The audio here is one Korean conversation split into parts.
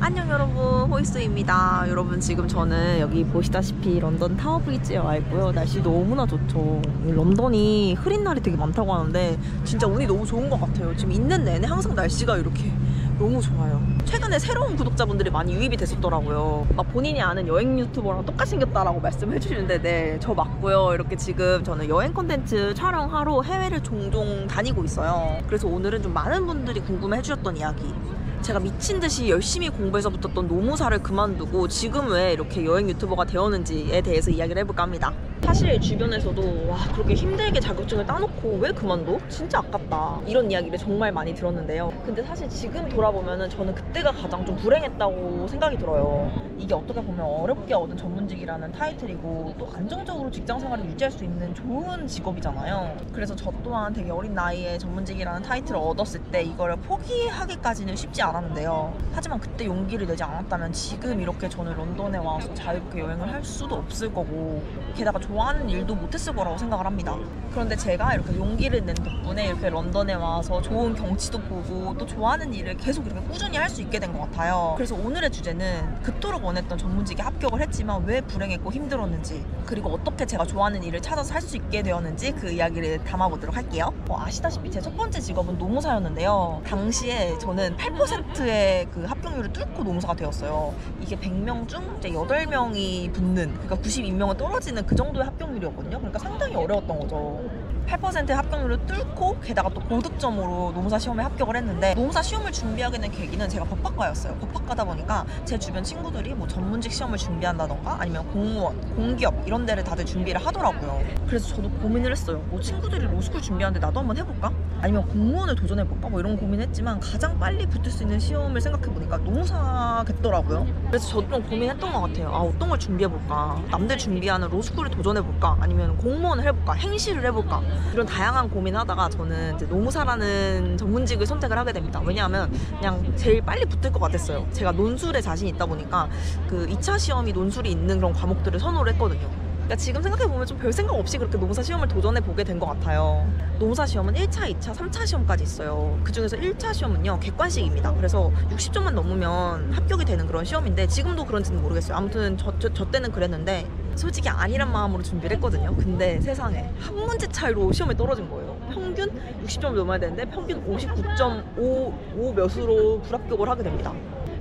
안녕 여러분, 호이스입니다. 여러분 지금 저는 여기 보시다시피 런던 타워 브리지에 와 있고요. 날씨 너무나 좋죠. 런던이 흐린 날이 되게 많다고 하는데 진짜 운이 너무 좋은 것 같아요. 지금 있는 내내 항상 날씨가 이렇게 너무 좋아요. 최근에 새로운 구독자분들이 많이 유입이 됐었더라고요. 막 본인이 아는 여행 유튜버랑 똑같이 생겼다라고 말씀해 주시는데 네, 저 맞고요. 이렇게 지금 저는 여행 콘텐츠 촬영하러 해외를 종종 다니고 있어요. 그래서 오늘은 좀 많은 분들이 궁금해 해주셨던 이야기, 제가 미친 듯이 열심히 공부해서 붙었던 노무사를 그만두고 지금 왜 이렇게 여행 유튜버가 되었는지에 대해서 이야기를 해볼까 합니다. 사실 주변에서도 와, 그렇게 힘들게 자격증을 따놓고 왜 그만둬? 진짜 아깝다, 이런 이야기를 정말 많이 들었는데요. 근데 사실 지금 돌아보면은 저는 그때가 가장 좀 불행했다고 생각이 들어요. 이게 어떻게 보면 어렵게 얻은 전문직이라는 타이틀이고 또 안정적으로 직장 생활을 유지할 수 있는 좋은 직업이잖아요. 그래서 저 또한 되게 어린 나이에 전문직이라는 타이틀을 얻었을 때 이걸 포기하기까지는 쉽지 않았는데요. 하지만 그때 용기를 내지 않았다면 지금 이렇게 저는 런던에 와서 자유롭게 여행을 할 수도 없을 거고 게다가 좋아하는 일도 못했을 거라고 생각을 합니다. 그런데 제가 이렇게 용기를 낸 덕분에 이렇게 런던에 와서 좋은 경치도 보고 또 좋아하는 일을 계속 이렇게 꾸준히 할 수 있게 된 것 같아요. 그래서 오늘의 주제는 그토록 원했던 전문직에 합격을 했지만 왜 불행했고 힘들었는지, 그리고 어떻게 제가 좋아하는 일을 찾아서 할 수 있게 되었는지 그 이야기를 담아보도록 할게요. 아시다시피 제 첫 번째 직업은 노무사였는데요. 당시에 저는 8%의 그 합격률을 뚫고 노무사가 되었어요. 이게 100명 중 이제 8명이 붙는, 그러니까 92명은 떨어지는 그 정도의 합격률이었거든요. 그러니까 상당히 어려웠던 거죠. 8%의 합격률을 뚫고 게다가 또 고득점으로 노무사 시험에 합격을 했는데, 노무사 시험을 준비하게 된 계기는 제가 법학과였어요. 법학과다 보니까 제 주변 친구들이 뭐 전문직 시험을 준비한다던가 아니면 공무원, 공기업 이런 데를 다들 준비를 하더라고요. 그래서 저도 고민을 했어요. 뭐 친구들이 로스쿨 준비하는데 나도 한번 해볼까? 아니면 공무원을 도전해볼까? 뭐 이런 고민했지만 가장 빨리 붙을 수 있는 시험을 생각해보니까 노무사겠더라고요. 그래서 저도 좀 고민했던 것 같아요. 어떤 걸 준비해볼까? 남들 준비하는 로스쿨을 도전해볼까? 아니면 공무원을 해볼까? 행시를 해볼까? 이런 다양한 고민하다가 저는 이제 노무사라는 전문직을 선택을 하게 됩니다. 왜냐하면 그냥 제일 빨리 붙을 것 같았어요. 제가 논술에 자신이 있다 보니까 그 2차 시험이 논술이 있는 그런 과목들을 선호를 했거든요. 그러니까 지금 생각해보면 좀 별 생각 없이 그렇게 노무사 시험을 도전해보게 된 것 같아요. 노무사 시험은 1차, 2차, 3차 시험까지 있어요. 그 중에서 1차 시험은요, 객관식입니다. 그래서 60점만 넘으면 합격이 되는 그런 시험인데 지금도 그런지는 모르겠어요. 아무튼 저 때는 그랬는데 솔직히 아니란 마음으로 준비를 했거든요. 근데 세상에 한 문제 차이로 시험에 떨어진 거예요. 평균 60점을 넘어야 되는데 평균 59.5 몇으로 불합격을 하게 됩니다.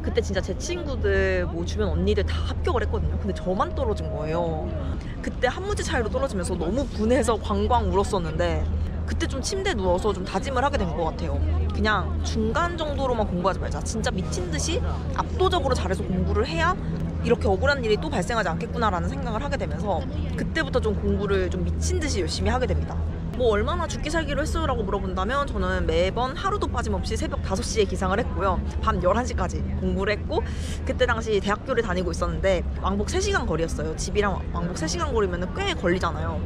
그때 진짜 제 친구들, 뭐 주변 언니들 다 합격을 했거든요. 근데 저만 떨어진 거예요. 그때 한 문제 차이로 떨어지면서 너무 분해서 광광 울었었는데, 그때 좀 침대에 누워서 좀 다짐을 하게 된 것 같아요. 그냥 중간 정도로만 공부하지 말자. 진짜 미친 듯이 압도적으로 잘해서 공부를 해야 이렇게 억울한 일이 또 발생하지 않겠구나라는 생각을 하게 되면서 그때부터 좀 공부를 좀 미친 듯이 열심히 하게 됩니다. 뭐 얼마나 죽기 살기로 했어요 라고 물어본다면 저는 매번 하루도 빠짐없이 새벽 5시에 기상을 했고요. 밤 11시까지 공부를 했고, 그때 당시 대학교를 다니고 있었는데 왕복 3시간 거리였어요. 집이랑 왕복 3시간 거리면 꽤 걸리잖아요.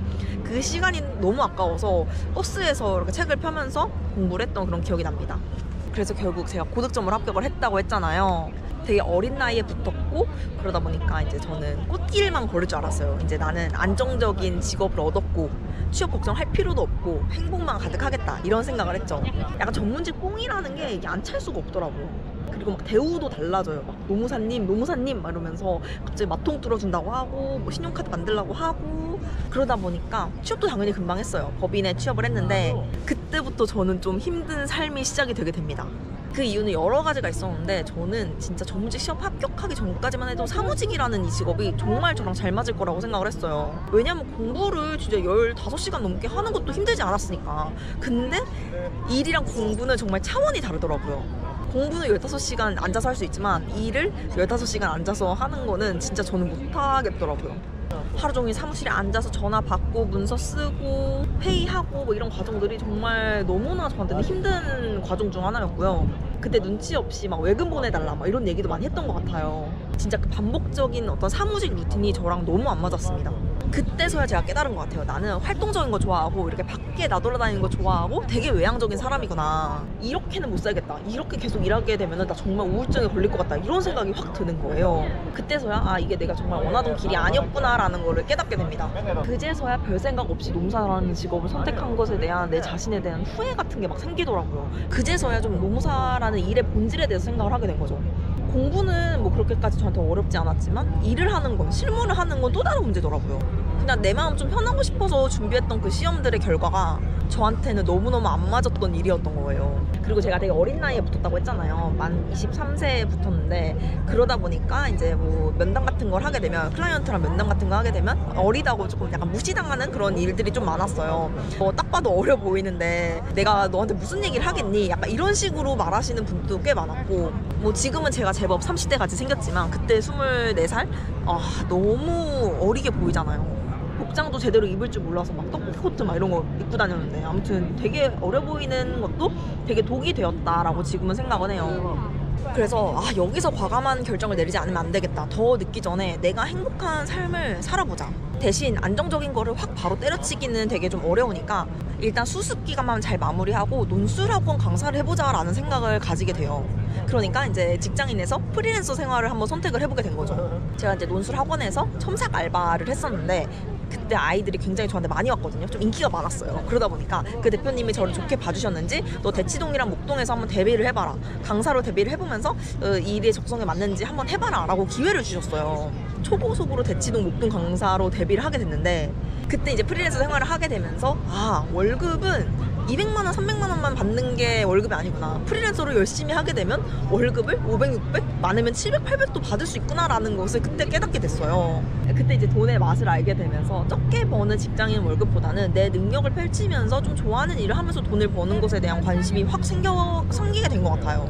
그 시간이 너무 아까워서 버스에서 이렇게 책을 펴면서 공부를 했던 그런 기억이 납니다. 그래서 결국 제가 고득점을 합격을 했다고 했잖아요. 되게 어린 나이에 붙었고 그러다 보니까 이제 저는 꽃길만 걸을 줄 알았어요. 이제 나는 안정적인 직업을 얻었고 취업 걱정할 필요도 없고 행복만 가득하겠다, 이런 생각을 했죠. 약간 전문직 뽕이라는 게 이게 안 찰 수가 없더라고요. 그리고 막 대우도 달라져요. 막 노무사님 막 이러면서 갑자기 맛통 뚫어준다고 하고 뭐 신용카드 만들라고 하고, 그러다 보니까 취업도 당연히 금방 했어요. 법인에 취업을 했는데 그때부터 저는 좀 힘든 삶이 시작이 되게 됩니다. 그 이유는 여러 가지가 있었는데 저는 진짜 전문직 시험 합격하기 전까지만 해도 사무직이라는 이 직업이 정말 저랑 잘 맞을 거라고 생각을 했어요. 왜냐면 공부를 진짜 15시간 넘게 하는 것도 힘들지 않았으니까. 근데 일이랑 공부는 정말 차원이 다르더라고요. 공부는 15시간 앉아서 할 수 있지만 일을 15시간 앉아서 하는 거는 진짜 저는 못하겠더라고요. 하루 종일 사무실에 앉아서 전화 받고 문서 쓰고 회의하고 뭐 이런 과정들이 정말 너무나 저한테는 힘든 과정 중 하나였고요. 그때 눈치 없이 막 외근 보내달라 막 이런 얘기도 많이 했던 것 같아요. 진짜 그 반복적인 어떤 사무직 루틴이 저랑 너무 안 맞았습니다. 그때서야 제가 깨달은 것 같아요. 나는 활동적인 거 좋아하고 이렇게 밖에 나돌아다니는 거 좋아하고 되게 외향적인 사람이구나. 이렇게는 못 살겠다. 이렇게 계속 일하게 되면 나 정말 우울증에 걸릴 것 같다, 이런 생각이 확 드는 거예요. 그때서야 이게 내가 정말 원하던 길이 아니었구나 라는 거를 깨닫게 됩니다. 그제서야 별 생각 없이 노무사라는 직업을 선택한 것에 대한 내 자신에 대한 후회 같은 게 막 생기더라고요. 그제서야 좀 노무사라는 일의 본질에 대해서 생각을 하게 된 거죠. 공부는 뭐 그렇게까지 저한테 어렵지 않았지만 일을 하는 건, 실무를 하는 건 또 다른 문제더라고요. 그냥 내 마음 좀 편하고 싶어서 준비했던 그 시험들의 결과가 저한테는 너무너무 안 맞았던 일이었던 거예요. 그리고 제가 되게 어린 나이에 붙었다고 했잖아요. 만 23세에 붙었는데, 그러다 보니까 이제 뭐 면담 같은 걸 하게 되면, 클라이언트랑 면담 같은 거 하게 되면 어리다고 조금 약간 무시당하는 그런 일들이 좀 많았어요. 딱 봐도 어려 보이는데 내가 너한테 무슨 얘기를 하겠니? 약간 이런 식으로 말하시는 분도 꽤 많았고, 뭐 지금은 제가 제법 30대 같이 생겼지만 그때 24살? 너무 어리게 보이잖아요. 복장도 제대로 입을 줄 몰라서 막 떡볶이 코트 막 이런 거 입고 다녔는데, 아무튼 되게 어려 보이는 것도 되게 독이 되었다라고 지금은 생각은 해요. 그래서 여기서 과감한 결정을 내리지 않으면 안 되겠다. 더 늦기 전에 내가 행복한 삶을 살아보자. 대신 안정적인 거를 확 바로 때려치기는 되게 좀 어려우니까 일단 수습 기간만 잘 마무리하고 논술학원 강사를 해보자 라는 생각을 가지게 돼요. 그러니까 이제 직장인에서 프리랜서 생활을 한번 선택을 해보게 된 거죠. 제가 이제 논술학원에서 첨삭 알바를 했었는데, 그때 아이들이 굉장히 저한테 많이 왔거든요. 좀 인기가 많았어요. 그러다 보니까 그 대표님이 저를 좋게 봐주셨는지, 너 대치동이랑 목동에서 한번 데뷔를 해봐라, 강사로 데뷔를 해보면서 이 일에 적성에 맞는지 한번 해봐라 라고 기회를 주셨어요. 초고속으로 대치동 목동 강사로 데뷔를 하게 됐는데, 그때 이제 프리랜서 생활을 하게 되면서 월급은 200만 원, 300만 원만 받는 게 월급이 아니구나. 프리랜서로 열심히 하게 되면 월급을 500, 600, 많으면 700, 800도 받을 수 있구나라는 것을 그때 깨닫게 됐어요. 그때 이제 돈의 맛을 알게 되면서 적게 버는 직장인 월급보다는 내 능력을 펼치면서 좀 좋아하는 일을 하면서 돈을 버는 것에 대한 관심이 확 생기게 된 것 같아요.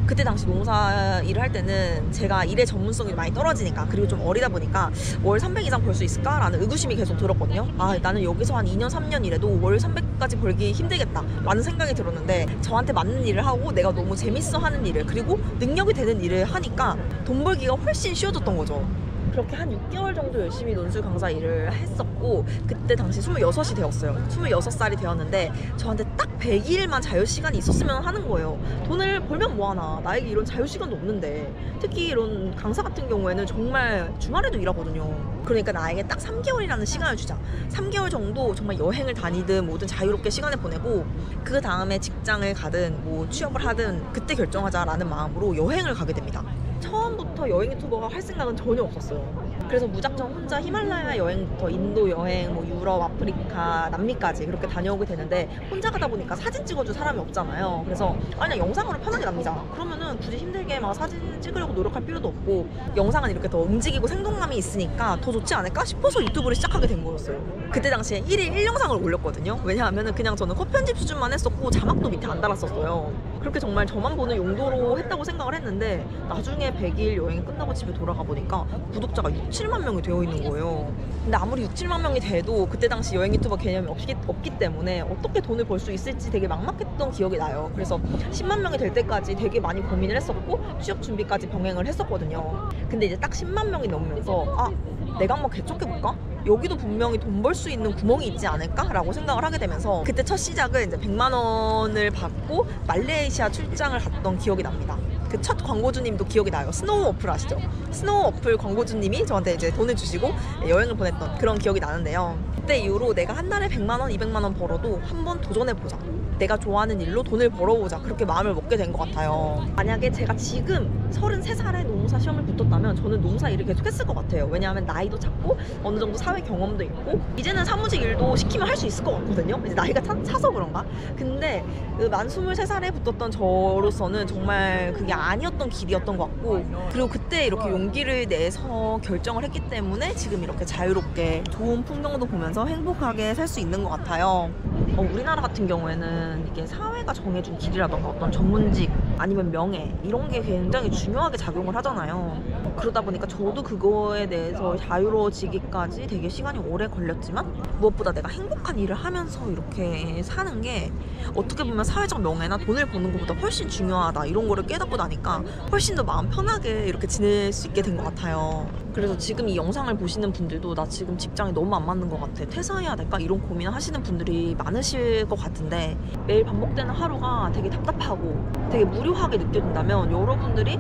그때 당시 농사 일을 할 때는 제가 일의 전문성이 많이 떨어지니까, 그리고 좀 어리다 보니까 월 300 이상 벌 수 있을까? 라는 의구심이 계속 들었거든요. 나는 여기서 한 2년, 3년 일해도 월 300까지 벌기 힘들겠다 라는 생각이 들었는데, 저한테 맞는 일을 하고 내가 너무 재밌어 하는 일을, 그리고 능력이 되는 일을 하니까 돈 벌기가 훨씬 쉬워졌던 거죠. 그렇게 한 6개월 정도 열심히 논술 강사 일을 했었고, 그때 당시 26이 되었어요. 26살이 되었는데 저한테 딱 100일만 자유시간이 있었으면 하는 거예요. 돈을 벌면 뭐하나, 나에게 이런 자유시간도 없는데, 특히 이런 강사 같은 경우에는 정말 주말에도 일하거든요. 그러니까 나에게 딱 3개월이라는 시간을 주자. 3개월 정도 정말 여행을 다니든 뭐든 자유롭게 시간을 보내고, 그 다음에 직장을 가든 뭐 취업을 하든 그때 결정하자라는 마음으로 여행을 가게 됩니다. 처음부터 여행 유튜버가 할 생각은 전혀 없었어요. 그래서 무작정 혼자 히말라야 여행부터 인도 여행, 뭐 유럽, 아프리카, 남미까지 그렇게 다녀오게 되는데, 혼자 가다 보니까 사진 찍어줄 사람이 없잖아요. 그래서 그냥 영상으로 편하게 남기자. 그러면은 굳이 힘들게 막 사진 찍으려고 노력할 필요도 없고, 영상은 이렇게 더 움직이고 생동감이 있으니까 더 좋지 않을까 싶어서 유튜브를 시작하게 된 거였어요. 그때 당시에 1일 1영상을 올렸거든요. 왜냐하면은 그냥 저는 컷 편집 수준만 했었고 자막도 밑에 안 달았었어요. 그렇게 정말 저만 보는 용도로 했다고 생각을 했는데, 나중에 100일 여행이 끝나고 집에 돌아가 보니까 구독자가 6, 7만 명이 되어 있는 거예요. 근데 아무리 6, 7만 명이 돼도 그때 당시 여행 유튜버 개념이 없기 때문에 어떻게 돈을 벌 수 있을지 되게 막막했던 기억이 나요. 그래서 10만 명이 될 때까지 되게 많이 고민을 했었고, 취업 준비까지 병행을 했었거든요. 근데 이제 딱 10만 명이 넘으면서 내가 한번 개척해볼까? 여기도 분명히 돈 벌 수 있는 구멍이 있지 않을까? 라고 생각을 하게 되면서, 그때 첫 시작은 이제 100만 원을 받고 말레이시아 출장을 갔던 기억이 납니다. 그 첫 광고주님도 기억이 나요. 스노우 어플 아시죠? 스노우 어플 광고주님이 저한테 이제 돈을 주시고 여행을 보냈던 그런 기억이 나는데요. 그때 이후로 내가 한 달에 100만 원, 200만 원 벌어도 한번 도전해보자. 내가 좋아하는 일로 돈을 벌어보자. 그렇게 마음을 먹게 된 것 같아요. 만약에 제가 지금 33살에 농사 시험을 붙었다면 저는 농사 일을 계속 했을 것 같아요. 왜냐하면 나이도 작고 어느 정도 사회 경험도 있고, 이제는 사무직 일도 시키면 할 수 있을 것 같거든요. 이제 나이가 차서 그런가? 근데 만 23살에 붙었던 저로서는 정말 그게 아니었던 길이었던 것 같고, 그리고 그때 이렇게 용기를 내서 결정을 했기 때문에 지금 이렇게 자유롭게 좋은 풍경도 보면서 행복하게 살 수 있는 것 같아요. 우리나라 같은 경우에는 이게 사회가 정해준 길이라던가 어떤 전문직 아니면 명예, 이런 게 굉장히 중요하게 작용을 하잖아요. 그러다 보니까 저도 그거에 대해서 자유로워지기까지 되게 시간이 오래 걸렸지만, 무엇보다 내가 행복한 일을 하면서 이렇게 사는 게 어떻게 보면 사회적 명예나 돈을 버는 것보다 훨씬 중요하다, 이런 거를 깨닫고 나니까 훨씬 더 마음 편하게 이렇게 지낼 수 있게 된 것 같아요. 그래서 지금 이 영상을 보시는 분들도 나 지금 직장이 너무 안 맞는 것 같아, 퇴사해야 될까? 이런 고민을 하시는 분들이 많으실 것 같은데, 매일 반복되는 하루가 되게 답답하고 되게 무료하게 느껴진다면 여러분들이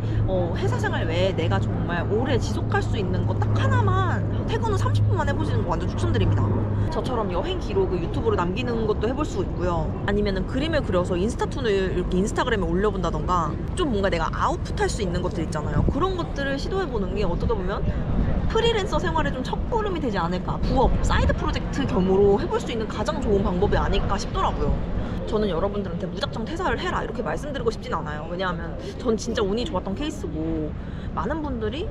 회사 생활 외에 내가 정말 오래 지속할 수 있는 거 딱 하나만 퇴근 후 30분만 해보시는 거 완전 추천드립니다. 저처럼 여행 기록을 유튜브로 남기는 것도 해볼 수 있고요. 아니면은 그림을 그려서 인스타툰을 이렇게 인스타그램에 올려본다던가, 좀 뭔가 내가 아웃풋할 수 있는 것들 있잖아요. 그런 것들을 시도해보는 게 어떻게 보면 프리랜서 생활에 좀 첫걸음이 되지 않을까, 부업, 사이드 프로젝트 겸으로 해볼 수 있는 가장 좋은 방법이 아닐까 싶더라고요. 저는 여러분들한테 무작정 퇴사를 해라 이렇게 말씀드리고 싶진 않아요. 왜냐하면 전 진짜 운이 좋았던 케이스고, 많은 분들이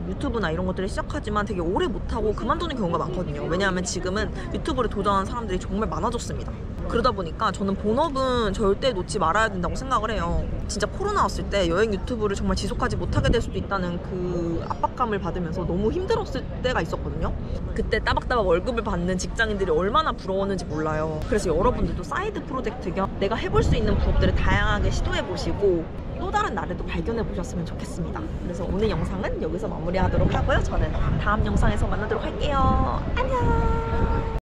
유튜브나 이런 것들을 시작하지만 되게 오래 못하고 그만두는 경우가 많거든요. 왜냐하면 지금은 유튜브를 도전하는 사람들이 정말 많아졌습니다. 그러다 보니까 저는 본업은 절대 놓지 말아야 된다고 생각을 해요. 진짜 코로나 왔을 때 여행 유튜브를 정말 지속하지 못하게 될 수도 있다는 그 압박감을 받으면서 너무 힘들었을 때가 있었거든요. 그때 따박따박 월급을 받는 직장인들이 얼마나 부러웠는지 몰라요. 그래서 여러분들도 사이드 프로젝트 겸 내가 해볼 수 있는 부업들을 다양하게 시도해보시고 또 다른 나를 또 발견해보셨으면 좋겠습니다. 그래서 오늘 영상은 여기서 마무리하도록 하고요. 저는 다음 영상에서 만나도록 할게요. 안녕.